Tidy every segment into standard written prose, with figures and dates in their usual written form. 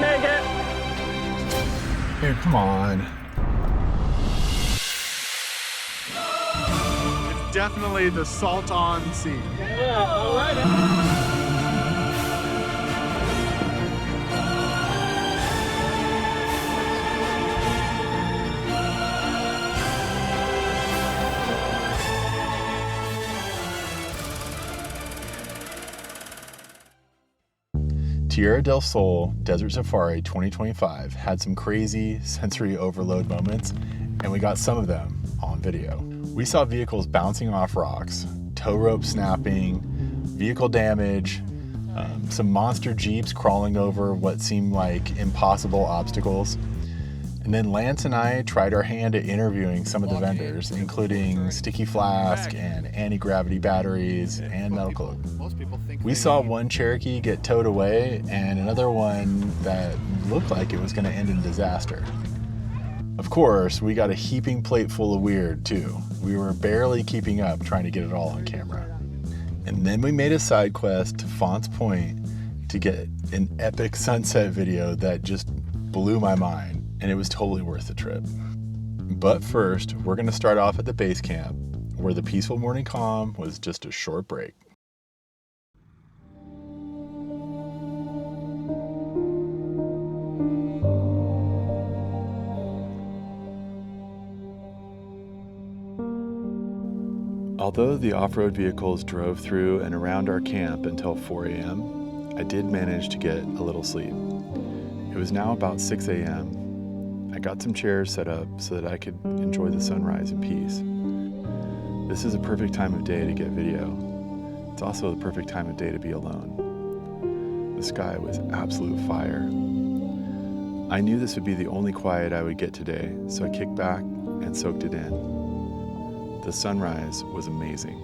make it. Here, come on. It's definitely the Salton Sea. Yeah, all right. Tierra del Sol Desert Safari 2025 had some crazy sensory overload moments, and we got some of them on video. We saw vehicles bouncing off rocks, tow rope snapping, vehicle damage, some monster Jeeps crawling over what seemed like impossible obstacles. And then Lance and I tried our hand at interviewing some of the vendors, including Sticky Flask and anti-gravity batteries and medical. We saw one Cherokee get towed away and another one that looked like it was going to end in disaster. Of course, we got a heaping plate full of weird too. We were barely keeping up trying to get it all on camera. And then we made a side quest to Fonts Point to get an epic sunset video that just blew my mind. And it was totally worth the trip. But first, we're gonna start off at the base camp, where the peaceful morning calm was just a short break. Although the off-road vehicles drove through and around our camp until 4 a.m., I did manage to get a little sleep. It was now about 6 a.m. I got some chairs set up so that I could enjoy the sunrise in peace. This is a perfect time of day to get video. It's also the perfect time of day to be alone. The sky was absolute fire. I knew this would be the only quiet I would get today, so I kicked back and soaked it in. The sunrise was amazing.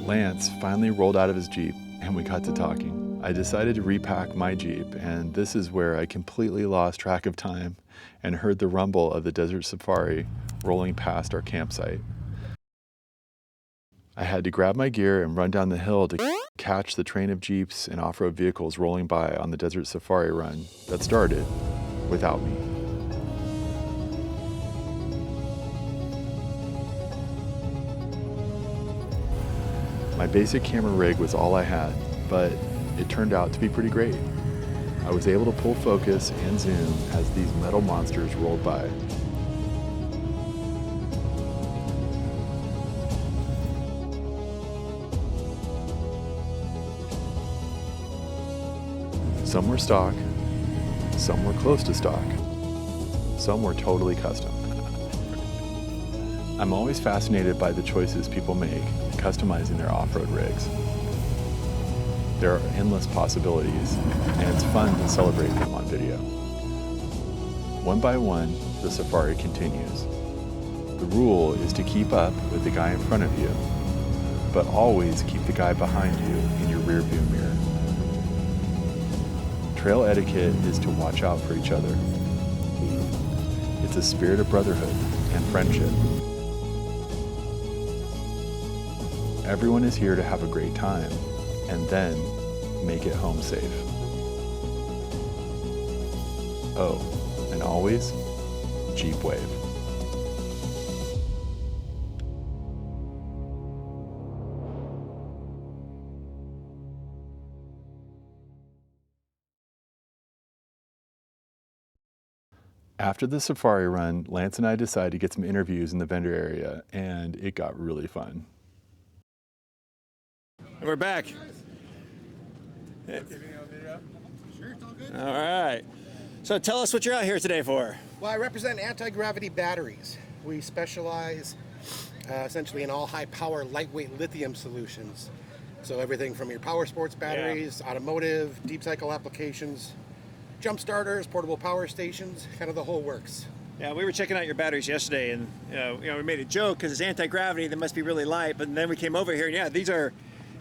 Lance finally rolled out of his Jeep and we got to talking. I decided to repack my Jeep, and this is where I completely lost track of time and heard the rumble of the Desert Safari rolling past our campsite. I had to grab my gear and run down the hill to catch the train of Jeeps and off-road vehicles rolling by on the Desert Safari run that started without me. My basic camera rig was all I had, but it turned out to be pretty great. I was able to pull focus and zoom as these metal monsters rolled by. Some were stock, some were close to stock, some were totally custom. I'm always fascinated by the choices people make in customizing their off-road rigs. There are endless possibilities, and it's fun to celebrate them on video. One by one, the safari continues. The rule is to keep up with the guy in front of you, but always keep the guy behind you in your rearview mirror. Trail etiquette is to watch out for each other. It's a spirit of brotherhood and friendship. Everyone is here to have a great time and then make it home safe. Oh, and always, Jeep wave. After the safari run, Lance and I decided to get some interviews in the vendor area, and it got really fun. And we're back. Sure, it's all good. All right. So tell us what you're out here today for. Well, I represent anti-gravity batteries. We specialize essentially in all high-power, lightweight lithium solutions. So everything from your power sports batteries, automotive, deep cycle applications, jump starters, portable power stations, kind of the whole works. Yeah, we were checking out your batteries yesterday, and we made a joke because it's anti-gravity. They must be really light. But then we came over here, and yeah, these are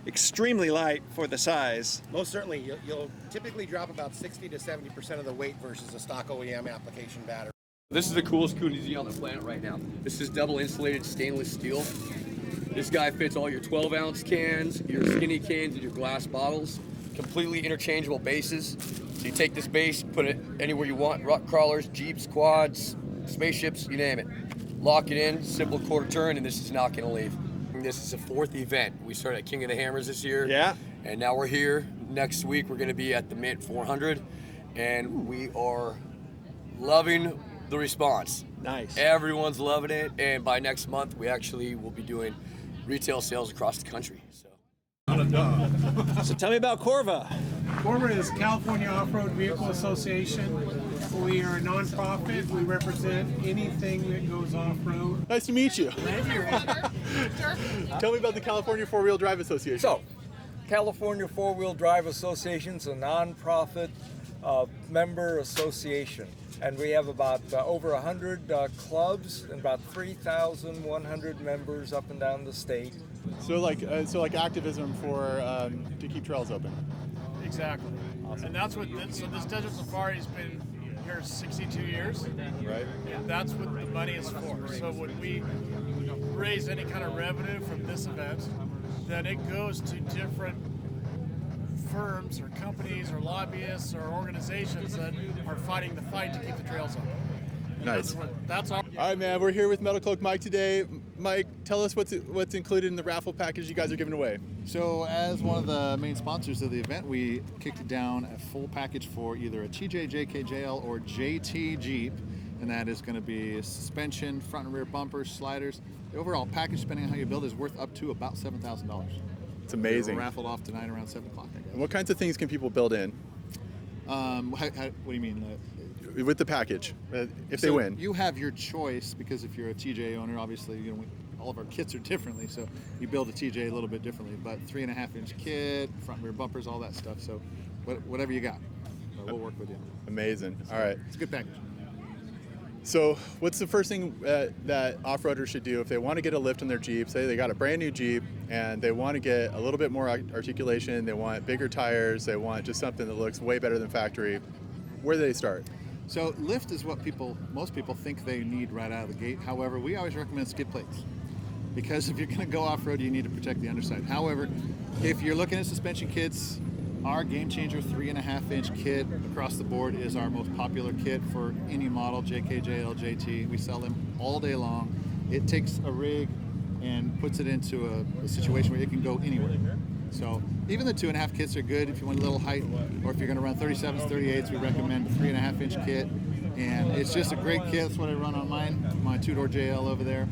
extremely light for the size. Most certainly, you'll typically drop about 60 to 70% of the weight versus a stock OEM application battery. This is the coolest koozie on the planet right now. This is double insulated stainless steel. This guy fits all your 12-ounce cans, your skinny cans, and your glass bottles. Completely interchangeable bases. So you take this base, put it anywhere you want, rock crawlers, Jeeps, quads, spaceships, you name it. Lock it in, simple quarter turn, and this is not gonna leave. This is the 4th event. We started at King of the Hammers this year. Yeah. And now we're here. Next week we're gonna be at the Mint 400, and we are loving the response. Nice. Everyone's loving it, and by next month we actually will be doing retail sales across the country. So tell me about Corva. Corva is California Off-Road Vehicle Association. We are a nonprofit. We represent anything that goes off-road. Nice to meet you. Tell me about the California Four-Wheel Drive Association. So, California Four-Wheel Drive Association is a nonprofit member association, and we have about over 100 clubs and about 3,100 members up and down the state. So like activism for to keep trails open. Exactly. Awesome. And that's what so this Desert Safari has been here 62 years. Right. And that's what the money is for. So when we raise any kind of revenue from this event, then it goes to different firms or companies or lobbyists or organizations that are fighting the fight to keep the trails open. And Nice. That's all. All right, man. We're here with Metal Cloak Mike today. Mike, tell us what's included in the raffle package you guys are giving away. So as one of the main sponsors of the event, we kicked down a full package for either a TJ, JK, JL, or JT Jeep, and that is going to be suspension, front and rear bumpers, sliders. The overall package, depending on how you build, is worth up to about $7,000. It's amazing. We're raffled off tonight around 7 o'clock, I guess. And what kinds of things can people build in What do you mean? with the package if they win? You have your choice, because if you're a TJ owner, obviously, all of our kits are differently, so you build a TJ a little bit differently, but 3.5-inch kit, front and rear bumpers, all that stuff. So whatever you got, we'll work with you. Amazing. All right. It's a good package. So what's the first thing that off-roaders should do if they want to get a lift in their Jeep? Say they got a brand new Jeep and they want to get a little bit more articulation, they want bigger tires, they want just something that looks way better than factory. Where do they start? So lift is what most people think they need right out of the gate. However, we always recommend skid plates, because if you're going to go off-road, you need to protect the underside. However, if you're looking at suspension kits, our Game Changer 3.5-inch kit across the board is our most popular kit for any model, JK, JL, JT. We sell them all day long. It takes a rig and puts it into a situation where it can go anywhere. So even the 2.5 kits are good if you want a little height, or if you're going to run 37s, 38s, we recommend the 3.5-inch kit. And it's just a great kit. That's what I run on mine, my two-door JL over there.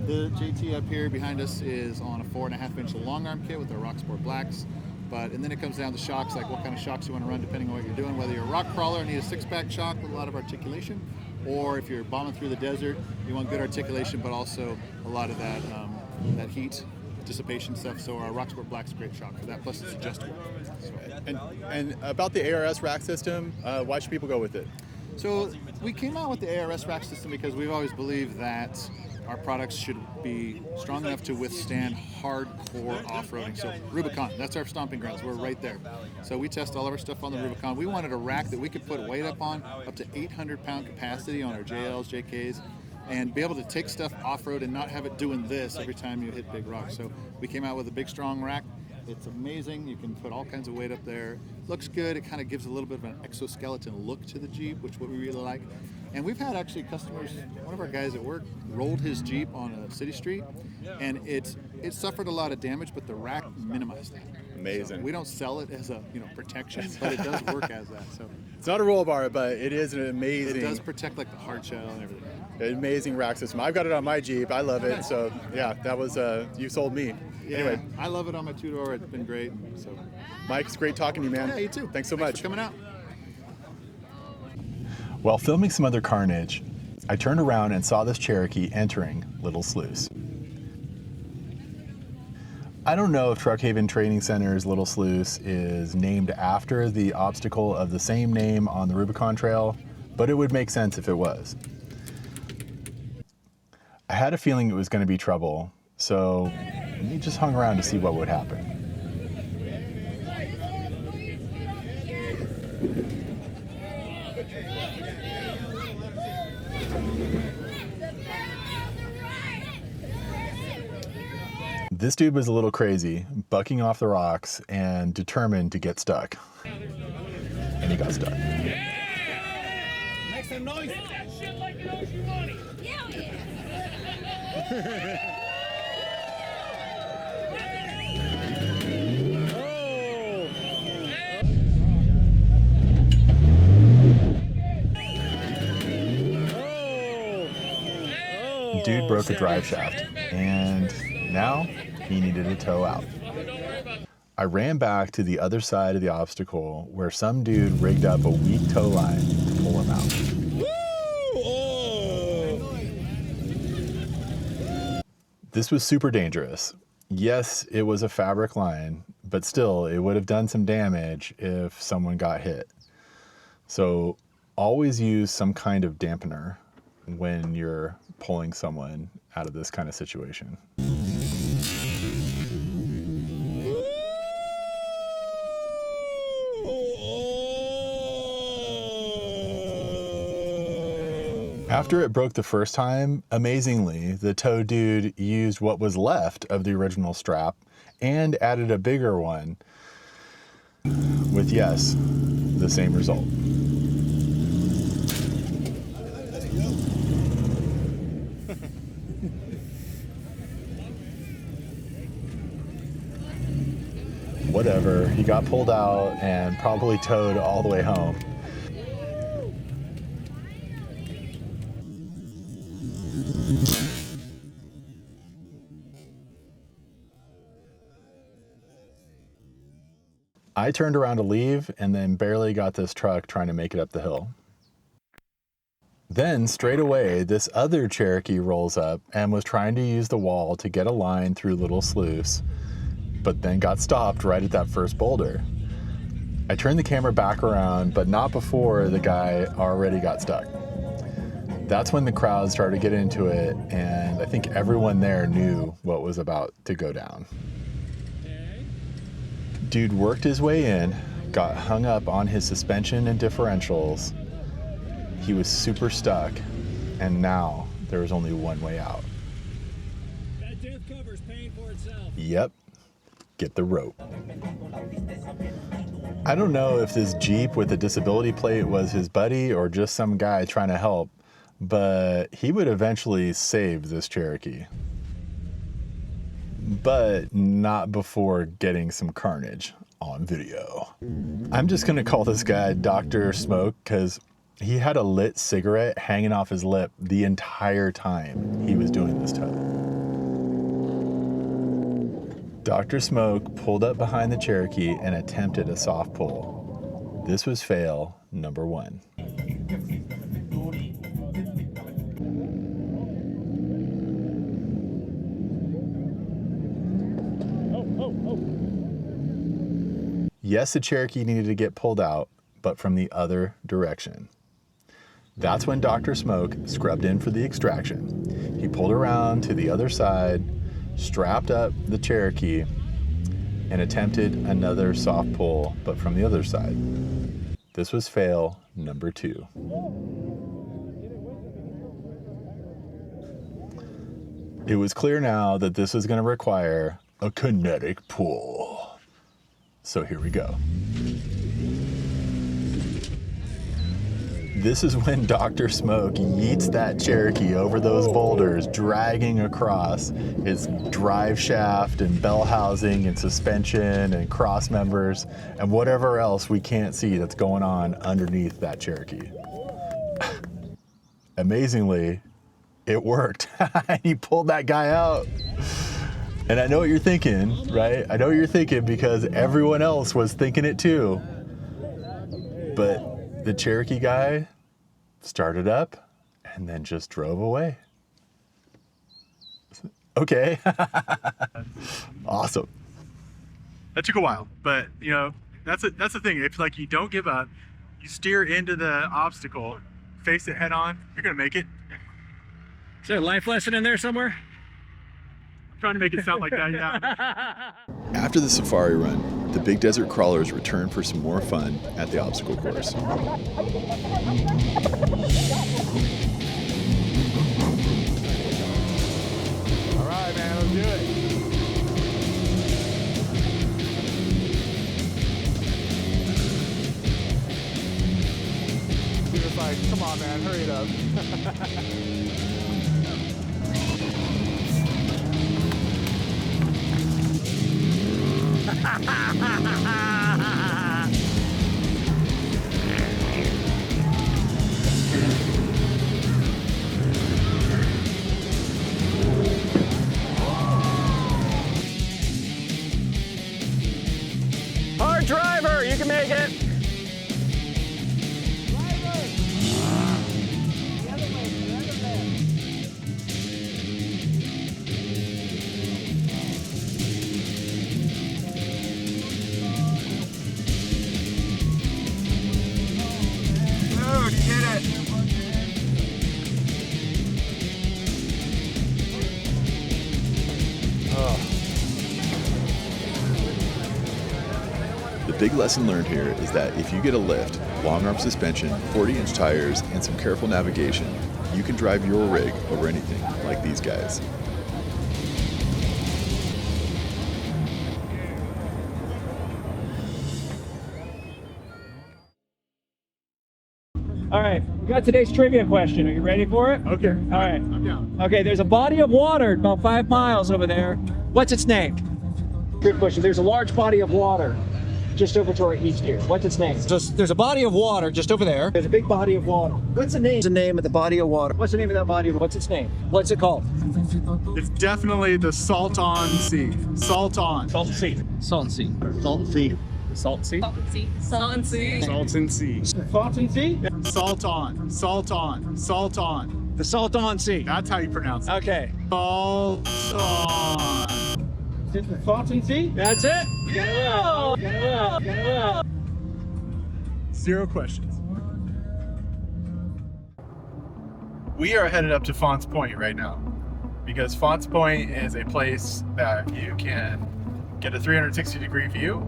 The JT up here behind us is on a 4.5-inch long arm kit with our Rocksport Blacks. And then it comes down to shocks, like what kind of shocks you want to run depending on what you're doing. Whether you're a rock crawler and need a 6-pack shock with a lot of articulation, or if you're bombing through the desert, you want good articulation, but also a lot of that heat dissipation stuff. So our Rocksport Black's a great shock for that, plus it's adjustable. And about the ARS rack system, why should people go with it? So we came out with the ARS rack system because we've always believed that our products should be strong enough to withstand hardcore off-roading. So Rubicon, that's our stomping grounds. We're right there. So we test all of our stuff on the Rubicon. We wanted a rack that we could put weight up on, up to 800-pound capacity on our JLs, JKs, and be able to take stuff off-road and not have it doing this every time you hit big rocks. So we came out with a big, strong rack. It's amazing. You can put all kinds of weight up there. Looks good. It kind of gives a little bit of an exoskeleton look to the Jeep, which what we really like. And we've had actually customers, one of our guys at work rolled his Jeep on a city street, and it suffered a lot of damage, but the rack minimized that. Amazing. So we don't sell it as a protection, but it does work as that. So it's not a roll bar, but it is an amazing. It does protect like the hard shell and everything. Amazing rack system. I've got it on my Jeep. I love it. So yeah, that was you sold me. Yeah, anyway, I love it on my two-door. It's been great. So Mike, it's great talking to you, man. Yeah, you too. Thanks so Thanks much for coming out. While filming some other carnage, I turned around and saw this Cherokee entering Little Sluice. I don't know if Truckhaven Training Center's Little Sluice is named after the obstacle of the same name on the Rubicon Trail, but it would make sense if it was. I had a feeling it was going to be trouble, so we just hung around to see what would happen. This dude was a little crazy, bucking off the rocks and determined to get stuck. And he got stuck. Make some noise. That shit like it owes you money. Yeah. Dude broke a drive shaft, and now he needed a tow out. I ran back to the other side of the obstacle where some dude rigged up a weak tow line to pull him out. This was super dangerous. Yes, it was a fabric line, but still, it would have done some damage if someone got hit. So always use some kind of dampener when you're pulling someone out of this kind of situation. After it broke the first time, amazingly, the tow dude used what was left of the original strap and added a bigger one with, yes, the same result. Whatever, he got pulled out and probably towed all the way home. I turned around to leave and then barely got this truck trying to make it up the hill. Then straight away, this other Cherokee rolls up and was trying to use the wall to get a line through Little Sluice, but then got stopped right at that first boulder. I turned the camera back around, but not before the guy already got stuck. That's when the crowd started to get into it, and I think everyone there knew what was about to go down. Dude worked his way in, got hung up on his suspension and differentials. He was super stuck, and now there was only one way out. That death cover's paying for itself. Yep, get the rope. I don't know if this Jeep with the disability plate was his buddy or just some guy trying to help, but he would eventually save this Cherokee. But not before getting some carnage on video. I'm just gonna call this guy Dr. Smoke because he had a lit cigarette hanging off his lip the entire time he was doing this tow. Dr. Smoke pulled up behind the Cherokee and attempted a soft pull. This was fail number 1. Yes, the Cherokee needed to get pulled out, but from the other direction. That's when Dr. Smoke scrubbed in for the extraction. He pulled around to the other side, strapped up the Cherokee, and attempted another soft pull, but from the other side. This was fail number 2. It was clear now that this was going to require a kinetic pull. So here we go. This is when Dr. Smoke yeets that Cherokee over those boulders, dragging across its drive shaft and bell housing and suspension and cross members and whatever else we can't see that's going on underneath that Cherokee. Amazingly, it worked. He pulled that guy out. And I know what you're thinking, right? I know what you're thinking because everyone else was thinking it too. But the Cherokee guy started up and then just drove away. Okay. Awesome. That took a while, but you know, that's the thing. If like you don't give up, you steer into the obstacle, face it head on, you're gonna make it. Is there a life lesson in there somewhere? I'm trying to make it sound like that, yeah. After the safari run, the Big Desert Crawlers returned for some more fun at the obstacle course. All right, man, let's do it. man, hurry it up. Hard driver, you can make it. Dude, you did it. The big lesson learned here is that if you get a lift, long arm suspension, 40-inch tires, and some careful navigation, you can drive your rig over anything like these guys. All right, we got today's trivia question. Are you ready for it? Okay. All right. I'm down. Okay, there's a body of water about 5 miles over there. What's its name? Good question. There's a large body of water just over to our east here. What's its name? There's a body of water just over there. There's a big body of water. What's the name? What's the name of the body of water? What's the name of that body? What's its name? What's it called? It's definitely the Salton Sea. Salton. Salton Sea. Salton Sea. Salton Sea. Salton Sea. Salton Sea. Salton Sea. Salton Sea? Salton. Salton. Salton. The Salton Sea. That's how you pronounce it. Okay. Salton. Is it the Salton Sea? That's it. Yeah. Yeah. 0 questions. We are headed up to Fonts Point right now because Fonts Point is a place that you can get a 360-degree view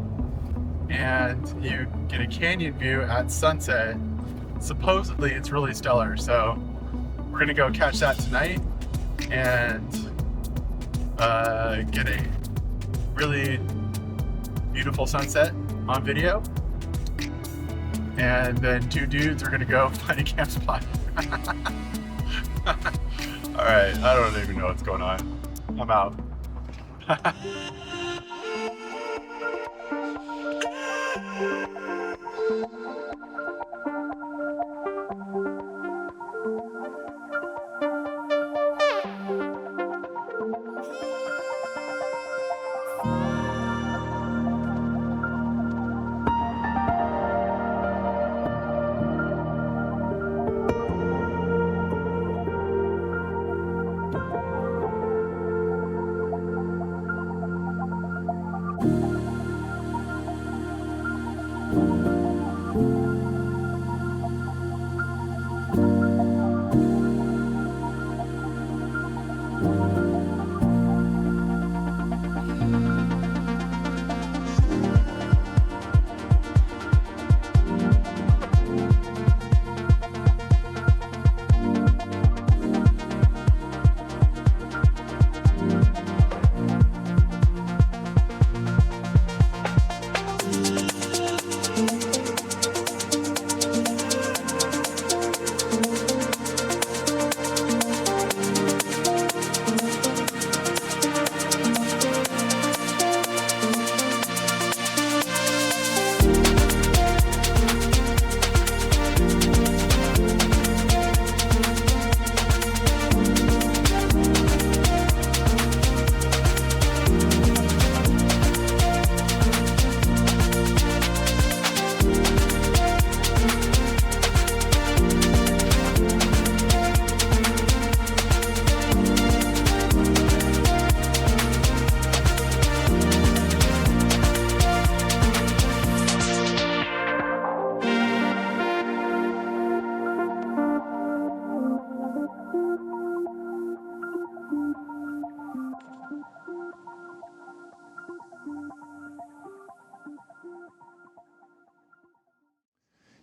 and you get a canyon view at sunset. Supposedly it's really stellar, so we're gonna go catch that tonight and get a really beautiful sunset on video. And then 2 dudes are gonna go find a camp spot. All right, I don't even know what's going on. I'm out.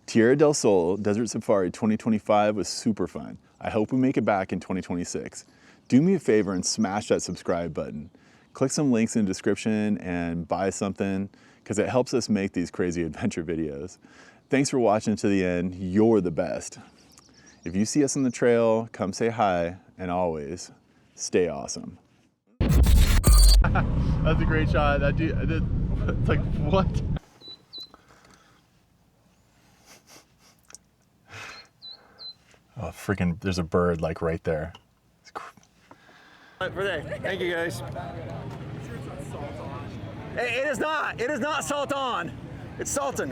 Tierra del Sol Desert Safari 2025 was super fun. I hope we make it back in 2026. Do me a favor and smash that subscribe button. Click some links in the description and buy something because it helps us make these crazy adventure videos. Thanks for watching to the end. You're the best. If you see us on the trail, come say hi, and always stay awesome. That's a great shot. That dude, it's like, what? Oh, freaking, there's a bird like right there. Thank you guys. Hey, it is not Salton. It's Salton.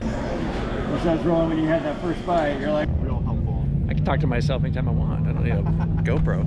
What's that wrong when you had that first bite? You're like, Real helpful. I can talk to myself anytime I want. I don't need a GoPro.